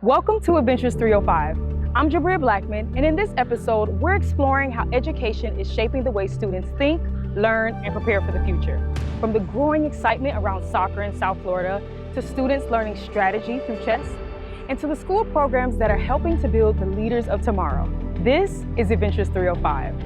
Welcome to EdVentures305. I'm Jabria Blackman, and in this episode, we're exploring how education is shaping the way students think, learn, and prepare for the future. From the growing excitement around soccer in South Florida, to students learning strategy through chess, and to the school programs that are helping to build the leaders of tomorrow. This is EdVentures305.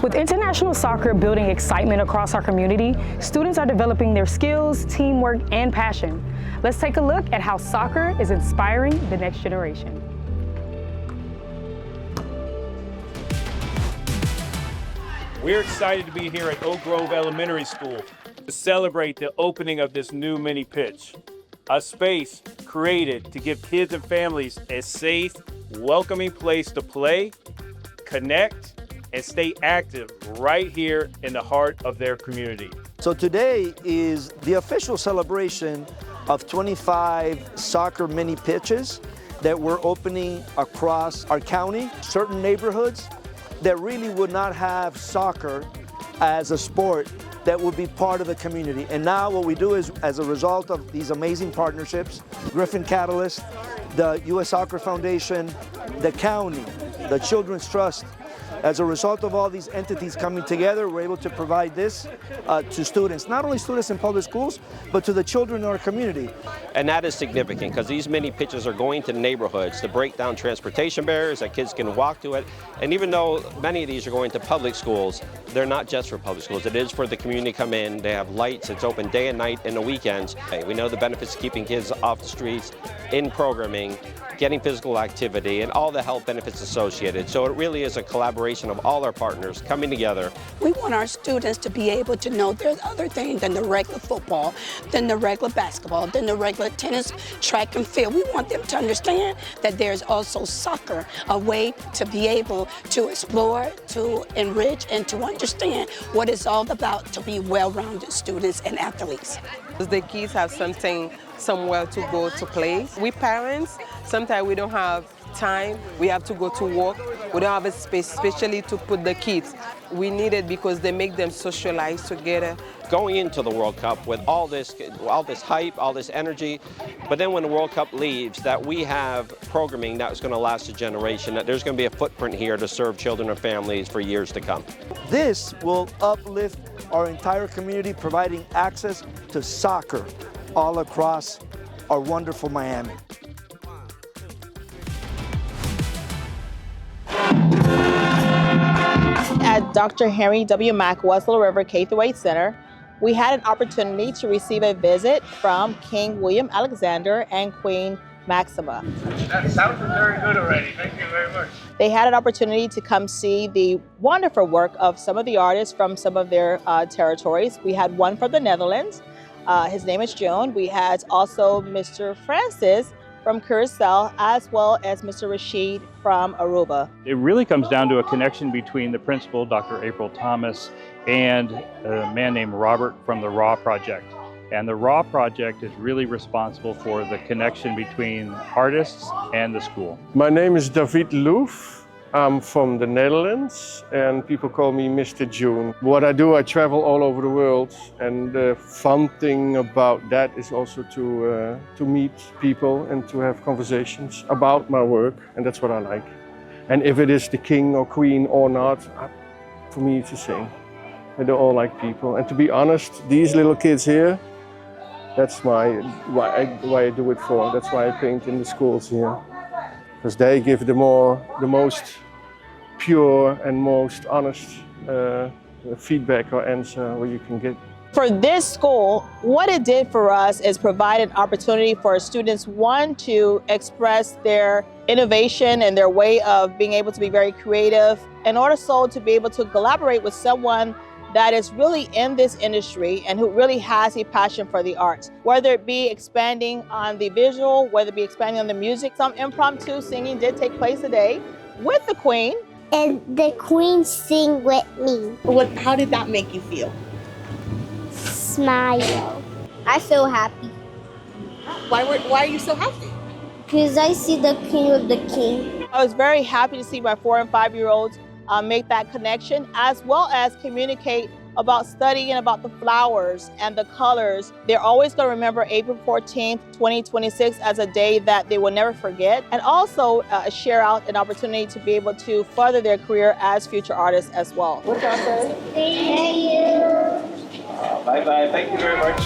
With international soccer building excitement across our community, students are developing their skills, teamwork, and passion. Let's take a look at how soccer is inspiring the next generation. We're excited to be here at Oak Grove Elementary School to celebrate the opening of this new mini pitch, a space created to give kids and families a safe, welcoming place to play, connect, and stay active right here in the heart of their community. So today is the official celebration of 25 soccer mini pitches that we're opening across our county, certain neighborhoods that really would not have soccer as a sport that would be part of the community. And now what we do is, as a result of these amazing partnerships, Griffin Catalyst, the U.S. Soccer Foundation, the county, the Children's Trust, as a result of all these entities coming together, we're able to provide this to students, not only students in public schools, but to the children in our community. And that is significant because these mini pitches are going to neighborhoods to break down transportation barriers that kids can walk to it. And even though many of these are going to public schools, they're not just for public schools. It is for the community to come in. They have lights. It's open day and night and the weekends. We know the benefits of keeping kids off the streets, in programming, getting physical activity, and all the health benefits associated. So it really is a collaboration of all our partners coming together. We want our students to be able to know there's other things than the regular football, than the regular basketball, than the regular tennis, track and field. We want them to understand that there's also soccer, a way to be able to explore, to enrich, and to understand what it's all about to be well-rounded students and athletes. The kids have somewhere to go to play. We parents, sometimes we don't have time. We have to go to work. We don't have a space, especially to put the kids. We need it because they make them socialize together. Going into the World Cup with all this hype, all this energy, but then when the World Cup leaves, that we have programming that's going to last a generation, that there's going to be a footprint here to serve children and families for years to come. This will uplift our entire community, providing access to soccer all across our wonderful Miami. At Dr. Henry W. Mack West River K-8 Center, we had an opportunity to receive a visit from King William Alexander and Queen Maxima. That sounds very good already. Thank you very much. They had an opportunity to come see the wonderful work of some of the artists from some of their territories. We had one from the Netherlands. His name is Joan. We had also Mr. Francis from Curacao, as well as Mr. Rashid from Aruba. It really comes down to a connection between the principal, Dr. April Thomas, and a man named Robert from the RAW Project. And the RAW Project is really responsible for the connection between artists and the school. My name is David Loef. I'm from the Netherlands and people call me Mr. June. What I do, I travel all over the world, and the fun thing about that is also to meet people and to have conversations about my work, and that's what I like. And if it is the king or queen or not, for me it's the same. They're all like people. And to be honest, these little kids here, that's why I do it for. That's why I paint in the schools here. Because they give the most pure and most honest feedback or answer what you can get. For this school, what it did for us is provide an opportunity for students, one, to express their innovation and their way of being able to be very creative, and also to be able to collaborate with someone that is really in this industry and who really has a passion for the arts, whether it be expanding on the visual, whether it be expanding on the music. Some impromptu singing did take place today with the Queen. And the Queen sing with me. How did that make you feel? Smile. I feel happy. Why are you so happy? Because I see the king of the king. I was very happy to see my 4- and 5-year-olds make that connection, as well as communicate about studying about the flowers and the colors. They're always going to remember April 14th, 2026 as a day that they will never forget, and also share out an opportunity to be able to further their career as future artists as well. Thank you. Bye-bye. Thank you very much.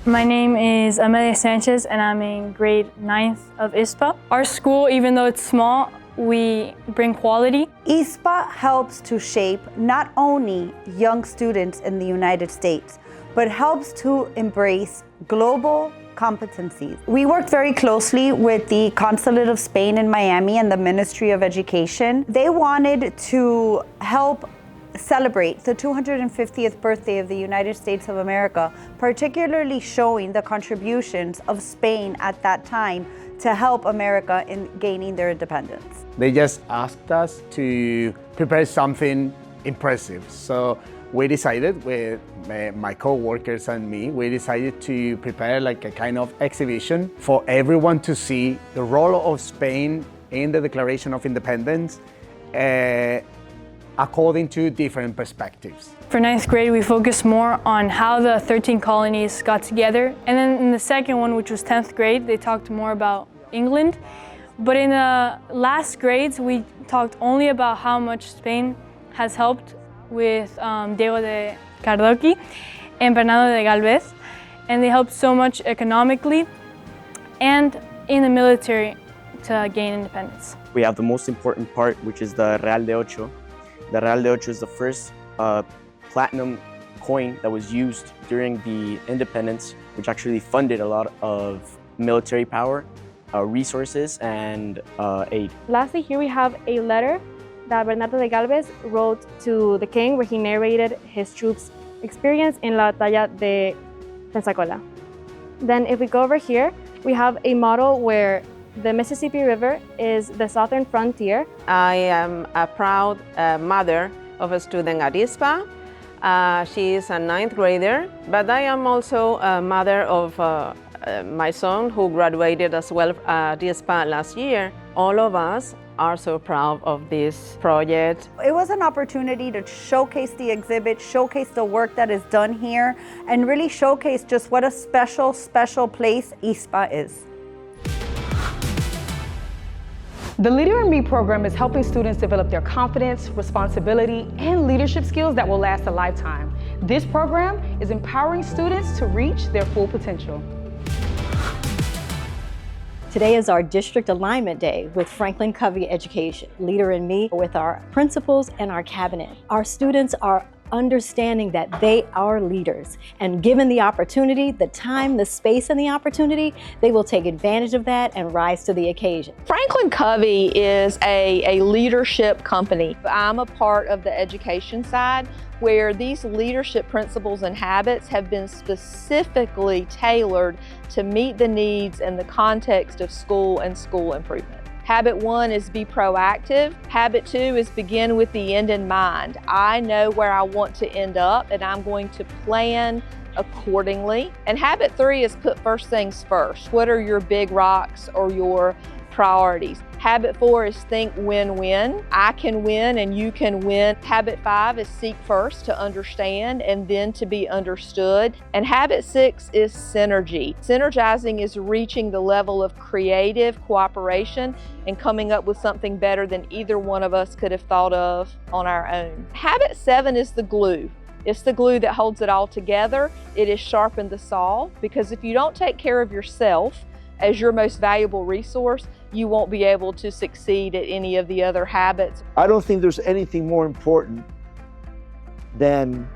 My name is Amelia Sanchez and I'm in grade 9th of ISPA. Our school, even though it's small, we bring quality. ISPA helps to shape not only young students in the United States, but helps to embrace global competencies. We worked very closely with the Consulate of Spain in Miami and the Ministry of Education. They wanted to help celebrate the 250th birthday of the United States of America, particularly showing the contributions of Spain at that time to help America in gaining their independence. They just asked us to prepare something impressive. So we decided with my co-workers and me, we decided to prepare like a kind of exhibition for everyone to see the role of Spain in the Declaration of Independence according to different perspectives. For 9th grade, we focused more on how the 13 colonies got together. And then in the second one, which was 10th grade, they talked more about England. But in the last grades, we talked only about how much Spain has helped with Diego de Cardoqui and Bernardo de Galvez. And they helped so much economically and in the military to gain independence. We have the most important part, which is the Real de Ocho. The Real de Ocho is the first platinum coin that was used during the independence, which actually funded a lot of military power, resources, and aid. Lastly, here we have a letter that Bernardo de Galvez wrote to the king, where he narrated his troops' experience in La Batalla de Pensacola. Then if we go over here, we have a model where the Mississippi River is the southern frontier. I am a proud mother of a student at ISPA. She is a 9th grader, but I am also a mother of my son who graduated as well at ISPA last year. All of us are so proud of this project. It was an opportunity to showcase the exhibit, showcase the work that is done here, and really showcase just what a special, special place ISPA is. The Leader in Me program is helping students develop their confidence, responsibility, and leadership skills that will last a lifetime. This program is empowering students to reach their full potential. Today is our District Alignment Day with Franklin Covey Education, Leader in Me, with our principals and our cabinet. Our students are understanding that they are leaders, and given the opportunity, the time, the space, and the opportunity, they will take advantage of that and rise to the occasion. Franklin Covey is a leadership company. I'm a part of the education side, where these leadership principles and habits have been specifically tailored to meet the needs and the context of school and school improvement. Habit 1 is be proactive. Habit 2 is begin with the end in mind. I know where I want to end up and I'm going to plan accordingly. And habit 3 is put first things first. What are your big rocks or your priorities? Habit 4 is think win-win. I can win and you can win. Habit 5 is seek first to understand and then to be understood. And habit 6 is synergy. Synergizing is reaching the level of creative cooperation and coming up with something better than either one of us could have thought of on our own. Habit 7 is the glue. It's the glue that holds it all together. It is sharpen the saw, because if you don't take care of yourself as your most valuable resource, you won't be able to succeed at any of the other habits. I don't think there's anything more important than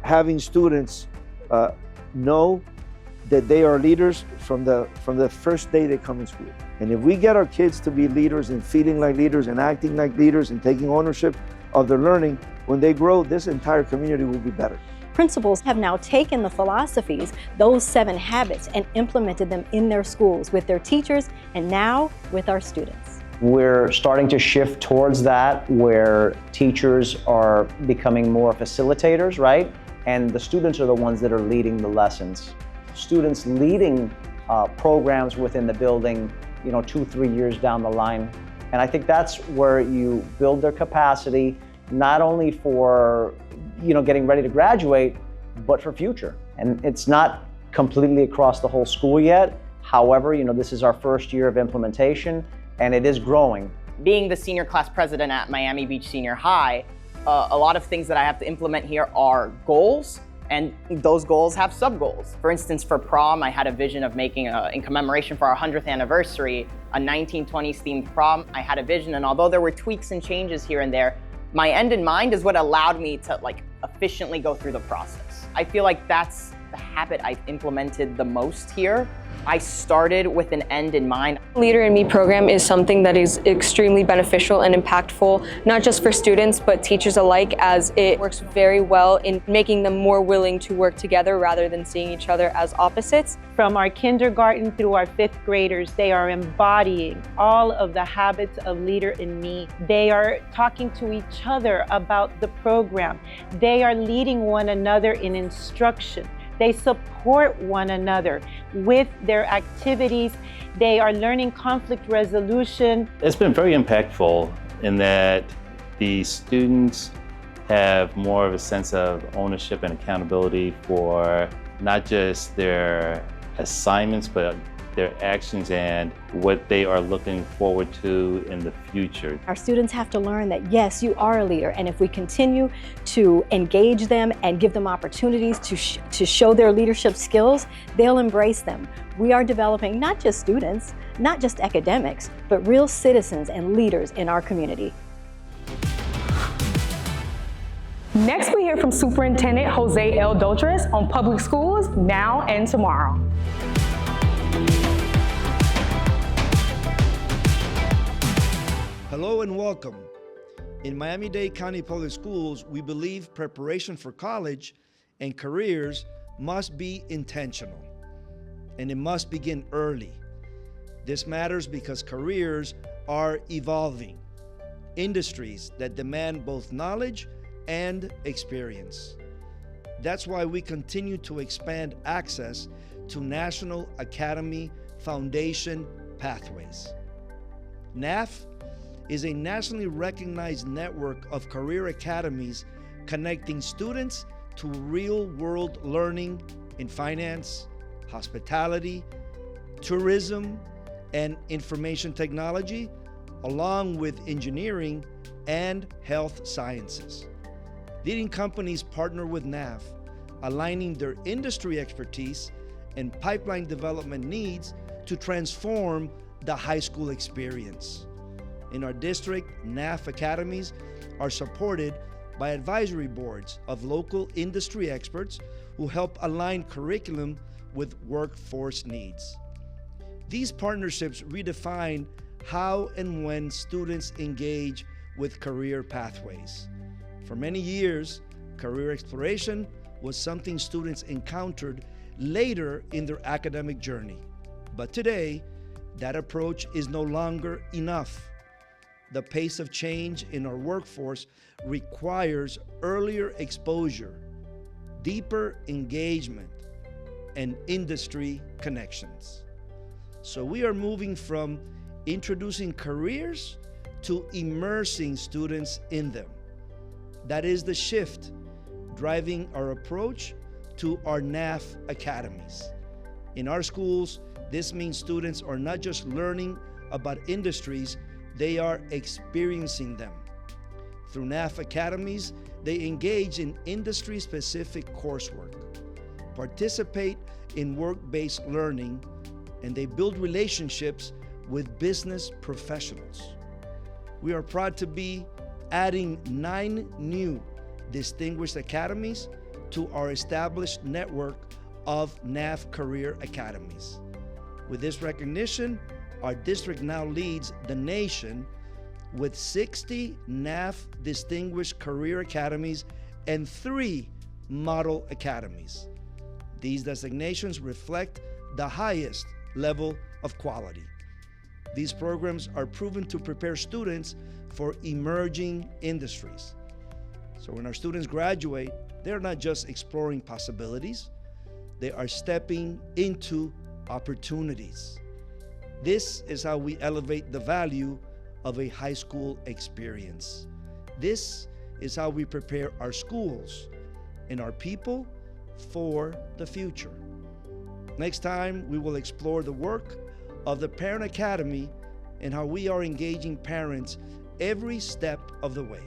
having students know that they are leaders from the first day they come in school. And if we get our kids to be leaders and feeling like leaders and acting like leaders and taking ownership of their learning, when they grow, this entire community will be better. Principals have now taken the philosophies, those 7 habits, and implemented them in their schools with their teachers and now with our students. We're starting to shift towards that, where teachers are becoming more facilitators, right? And the students are the ones that are leading the lessons. students leading programs within the building, 2-3 years down the line. And I think that's where you build their capacity, not only for, getting ready to graduate, but for future. And it's not completely across the whole school yet. However, this is our first year of implementation, and it is growing. Being the senior class president at Miami Beach Senior High, a lot of things that I have to implement here are goals, and those goals have sub-goals. For instance, for prom, I had a vision of making, in commemoration for our 100th anniversary, a 1920s themed prom. I had a vision, and although there were tweaks and changes here and there, my end in mind is what allowed me to efficiently go through the process. I feel like that's the habit I've implemented the most here. I started with an end in mind. Leader in Me program is something that is extremely beneficial and impactful, not just for students, but teachers alike, as it works very well in making them more willing to work together rather than seeing each other as opposites. From our kindergarten through our 5th graders, they are embodying all of the habits of Leader in Me. They are talking to each other about the program. They are leading one another in instruction. They support one another with their activities. They are learning conflict resolution. It's been very impactful in that the students have more of a sense of ownership and accountability for not just their assignments, but their actions and what they are looking forward to in the future. Our students have to learn that yes, you are a leader, and if we continue to engage them and give them opportunities to show their leadership skills, they'll embrace them. We are developing not just students, not just academics, but real citizens and leaders in our community. Next, we hear from Superintendent Jose L. Dotres on public schools now and tomorrow. Hello and welcome. In Miami-Dade County Public Schools, we believe preparation for college and careers must be intentional, and it must begin early. This matters because careers are evolving, industries that demand both knowledge and experience. That's why we continue to expand access to National Academy Foundation pathways. NAF is a nationally recognized network of career academies connecting students to real-world learning in finance, hospitality, tourism, and information technology, along with engineering and health sciences. Leading companies partner with NAF, aligning their industry expertise and pipeline development needs to transform the high school experience. In our district, NAF academies are supported by advisory boards of local industry experts who help align curriculum with workforce needs. These partnerships redefine how and when students engage with career pathways. For many years, career exploration was something students encountered later in their academic journey. But today, that approach is no longer enough. The pace of change in our workforce requires earlier exposure, deeper engagement, and industry connections. So we are moving from introducing careers to immersing students in them. That is the shift driving our approach to our NAF academies. In our schools, this means students are not just learning about industries, they are experiencing them. Through NAF academies, they engage in industry-specific coursework, participate in work-based learning, and they build relationships with business professionals. We are proud to be adding 9 new distinguished academies to our established network of NAF career academies. With this recognition, our district now leads the nation with 60 NAF distinguished career academies and 3 model academies. These designations reflect the highest level of quality. These programs are proven to prepare students for emerging industries. So when our students graduate, they're not just exploring possibilities, they are stepping into opportunities. This is how we elevate the value of a high school experience. This is how we prepare our schools and our people for the future. Next time, we will explore the work of the Parent Academy and how we are engaging parents every step of the way.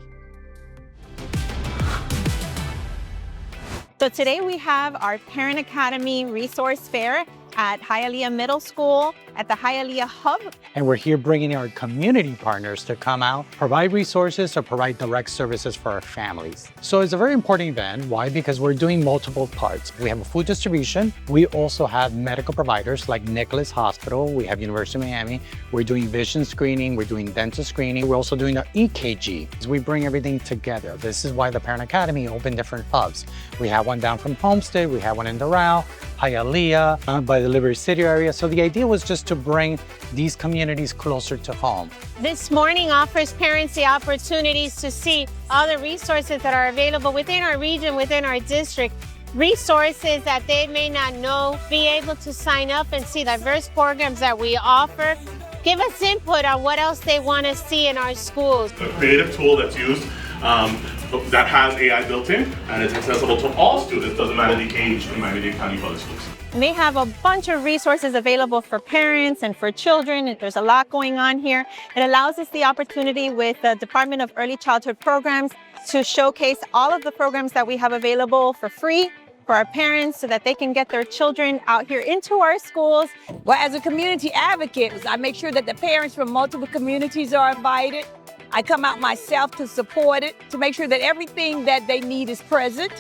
So today we have our Parent Academy Resource Fair at Hialeah Middle School at the Hialeah Hub. And we're here bringing our community partners to come out, provide resources, or provide direct services for our families. So it's a very important event. Why? Because we're doing multiple parts. We have a food distribution. We also have medical providers like Nicholas Hospital. We have University of Miami. We're doing vision screening. We're doing dental screening. We're also doing our EKG. We bring everything together. This is why the Parent Academy opened different hubs. We have one down from Homestead. We have one in Doral, Hialeah, by the Liberty City area. So the idea was just to bring these communities closer to home. This morning offers parents the opportunities to see all the resources that are available within our region, within our district, resources that they may not know, be able to sign up and see diverse programs that we offer. Give us input on what else they want to see in our schools. A creative tool that's used that has AI built in and it's accessible to all students, doesn't matter the age in Miami-Dade County Public Schools. And they have a bunch of resources available for parents and for children. There's a lot going on here. It allows us the opportunity with the Department of Early Childhood Programs to showcase all of the programs that we have available for free for our parents so that they can get their children out here into our schools. Well, as a community advocate, I make sure that the parents from multiple communities are invited. I come out myself to support it, to make sure that everything that they need is present.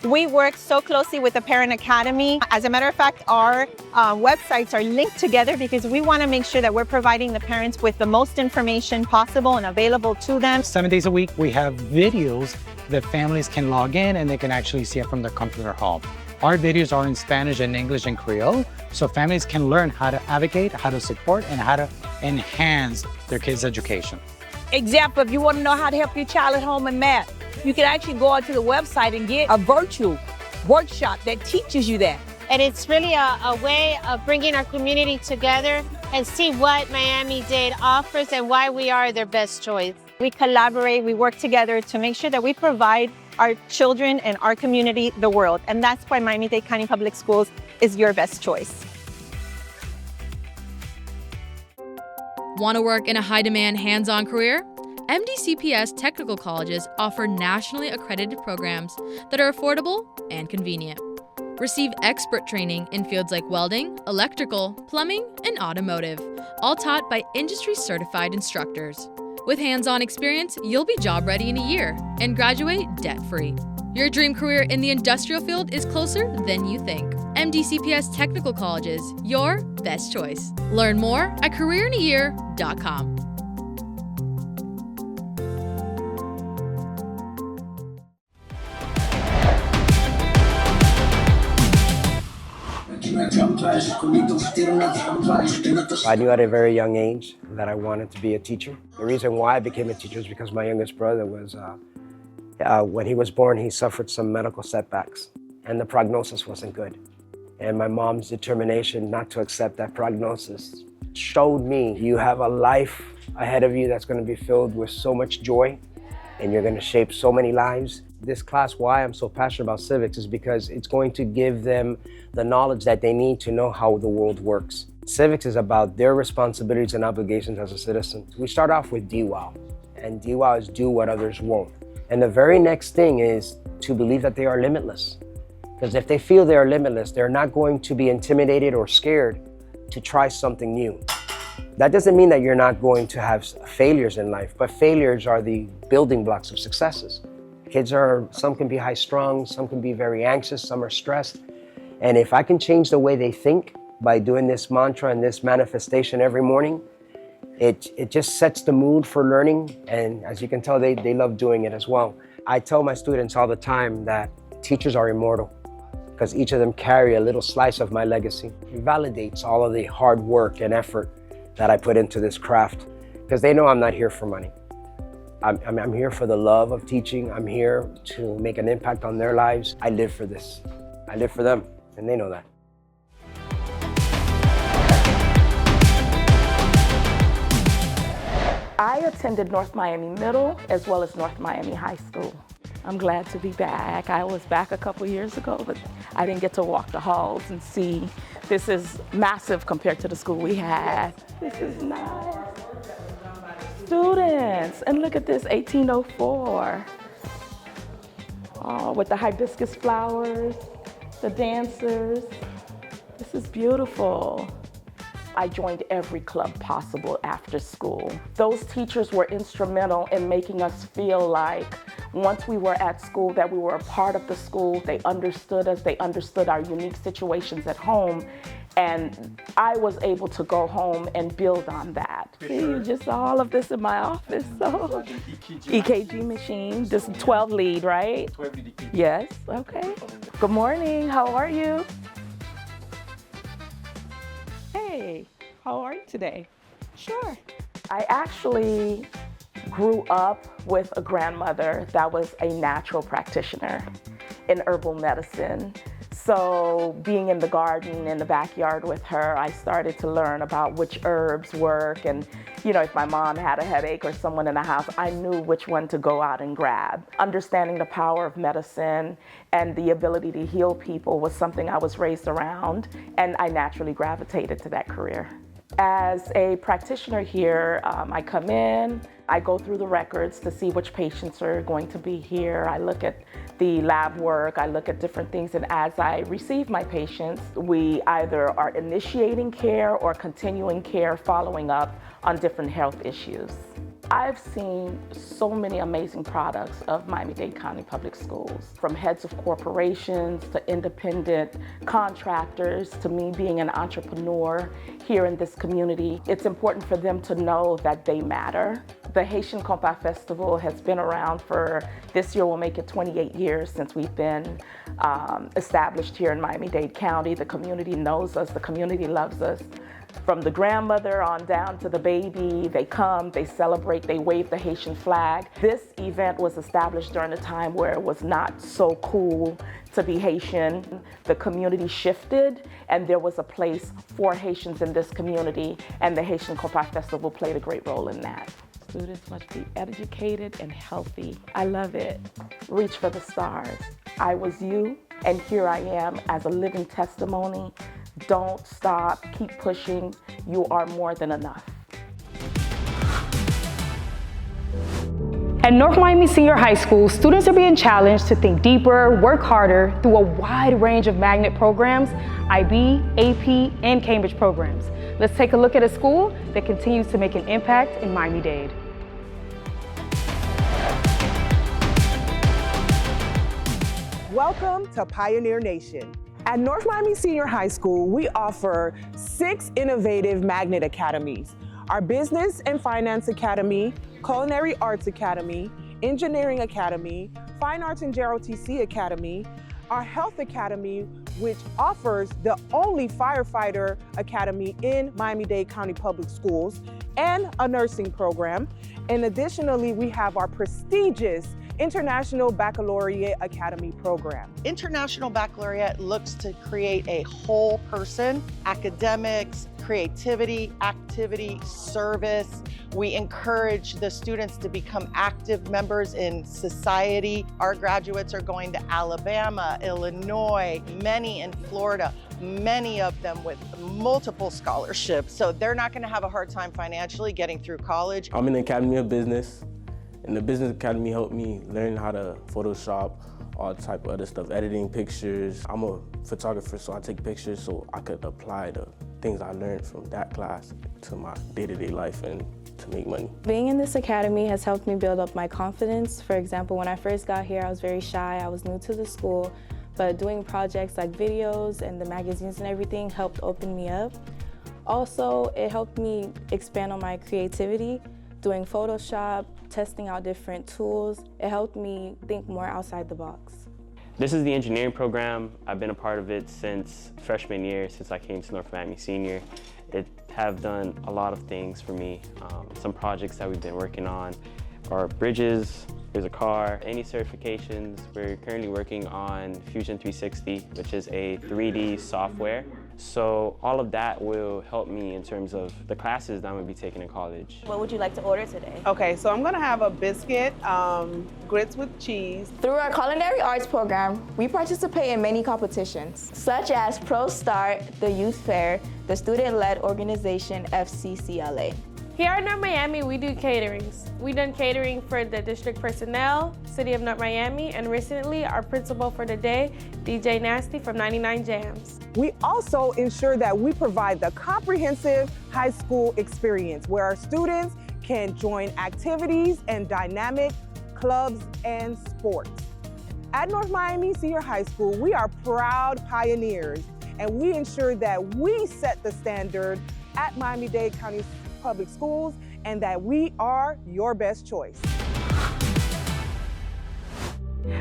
We work so closely with the Parent Academy. As a matter of fact, our websites are linked together because we want to make sure that we're providing the parents with the most information possible and available to them. 7 days a week, we have videos that families can log in and they can actually see it from the comfort of their home. Our videos are in Spanish and English and Creole, so families can learn how to advocate, how to support, and how to enhance their kids' education. Example, if you want to know how to help your child at home in math, you can actually go onto the website and get a virtual workshop that teaches you that. And it's really a way of bringing our community together and see what Miami-Dade offers and why we are their best choice. We collaborate, we work together to make sure that we provide our children and our community the world. And that's why Miami-Dade County Public Schools is your best choice. Want to work in a high-demand, hands-on career? M-DCPS technical colleges offer nationally accredited programs that are affordable and convenient. Receive expert training in fields like welding, electrical, plumbing, and automotive, all taught by industry-certified instructors. With hands-on experience, you'll be job-ready in a year and graduate debt-free. Your dream career in the industrial field is closer than you think. M-DCPS Technical Colleges, your best choice. Learn more at careerinayear.com. I knew at a very young age that I wanted to be a teacher. The reason why I became a teacher is because my youngest brother was, when he was born, he suffered some medical setbacks and the prognosis wasn't good. And my mom's determination not to accept that prognosis showed me you have a life ahead of you that's going to be filled with so much joy and you're going to shape so many lives. This class, why I'm so passionate about civics, is because it's going to give them the knowledge that they need to know how the world works. Civics is about their responsibilities and obligations as a citizen. We start off with DWOW, and DWOW is do what others won't. And the very next thing is to believe that they are limitless. Because if they feel they are limitless, they're not going to be intimidated or scared to try something new. That doesn't mean that you're not going to have failures in life, but failures are the building blocks of successes. Kids some can be high strung, some can be very anxious, some are stressed. And if I can change the way they think by doing this mantra and this manifestation every morning, it just sets the mood for learning. And as you can tell, they love doing it as well. I tell my students all the time that teachers are immortal because each of them carry a little slice of my legacy. It validates all of the hard work and effort that I put into this craft because they know I'm not here for money. I'm here for the love of teaching. I'm here to make an impact on their lives. I live for this. I live for them. and they know that. I attended North Miami Middle as well as North Miami High School. I'm glad to be back. I was back a couple years ago, but I didn't get to walk the halls and see. This is massive compared to the school we had. This is nice. Students, and look at this, 1804. Oh, with the hibiscus flowers, the dancers. This is beautiful. I joined every club possible after school. Those teachers were instrumental in making us feel like once we were at school that we were a part of the school. They understood us, they understood our unique situations at home, and I was able to go home and build on that. See, just all of this in my office. So, EKG machine, this is 12 lead, right? 12 lead EKG. Yes, okay. Good morning, how are you? Hey, how are you today? Sure. I actually grew up with a grandmother that was a natural practitioner in herbal medicine. So being in the garden, in the backyard with her, I started to learn about which herbs work. And, you know, if my mom had a headache or someone in the house, I knew which one to go out and grab. Understanding the power of medicine and the ability to heal people was something I was raised around, and I naturally gravitated to that career. As a practitioner here, I come in, I go through the records to see which patients are going to be here. I look at the lab work, I look at different things, and as I receive my patients, we either are initiating care or continuing care, following up on different health issues. I've seen so many amazing products of Miami-Dade County Public Schools, from heads of corporations to independent contractors to me being an entrepreneur here in this community. It's important for them to know that they matter. The Haitian Compas Festival has been around for, this year will make it 28 years since we've been established here in Miami-Dade County. The community knows us, the community loves us. From the grandmother on down to the baby, they come, they celebrate, they wave the Haitian flag. This event was established during a time where it was not so cool to be Haitian. The community shifted, and there was a place for Haitians in this community, and the Haitian Compas Festival played a great role in that. Students must be educated and healthy. I love it. Reach for the stars. I was you, and here I am as a living testimony. Don't stop, keep pushing. You are more than enough. At North Miami Senior High School, students are being challenged to think deeper, work harder through a wide range of magnet programs, IB, AP, and Cambridge programs. Let's take a look at a school that continues to make an impact in Miami-Dade. Welcome to Pioneer Nation. At North Miami Senior High School, we offer 6 innovative magnet academies. Our Business and Finance Academy, Culinary Arts Academy, Engineering Academy, Fine Arts and JROTC Academy, our Health Academy, which offers the only firefighter academy in Miami-Dade County Public Schools, and a nursing program. And additionally, we have our prestigious International Baccalaureate Academy program. International Baccalaureate looks to create a whole person, academics, creativity, activity, service. We encourage the students to become active members in society. Our graduates are going to Alabama, Illinois, many in Florida, many of them with multiple scholarships. So they're not going to have a hard time financially getting through college. I'm in the Academy of Business, and the Business Academy helped me learn how to Photoshop, all type of other stuff, editing pictures. I'm a photographer, so I take pictures so I could apply the things I learned from that class to my day-to-day life and to make money. Being in this academy has helped me build up my confidence. For example, when I first got here, I was very shy. I was new to the school, but doing projects like videos and the magazines and everything helped open me up. Also, it helped me expand on my creativity. Doing Photoshop, testing out different tools, it helped me think more outside the box. This is the engineering program. I've been a part of it since freshman year, since I came to North Miami Senior. It have done a lot of things for me. Some projects that we've been working on are bridges, there's a car, any certifications. We're currently working on Fusion 360, which is a 3D software. So all of that will help me in terms of the classes that I'm going to be taking in college. What would you like to order today? Okay, so I'm gonna have a biscuit, grits with cheese. Through our culinary arts program, we participate in many competitions, such as Pro Start, the Youth Fair, the student-led organization FCCLA. Here at North Miami, we do caterings. We've done catering for the district personnel, City of North Miami, and recently our principal for the day, DJ Nasty from 99 Jams. We also ensure that we provide the comprehensive high school experience where our students can join activities and dynamic clubs and sports. At North Miami Senior High School, we are proud pioneers, and we ensure that we set the standard at Miami-Dade County Public Schools and that we are your best choice.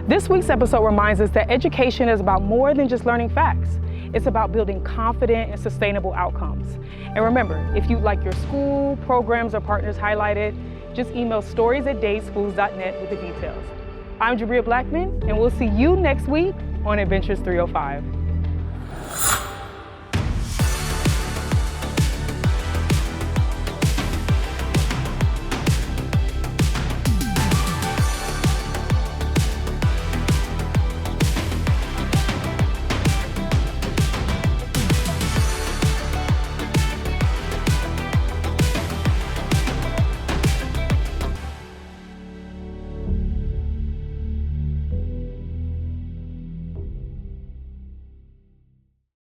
This week's episode reminds us that education is about more than just learning facts. It's about building confident and sustainable outcomes. And remember, if you'd like your school, programs, or partners highlighted, just email stories@dadeschools.net with the details. I'm Jabria Blackman, and we'll see you next week on EdVentures305.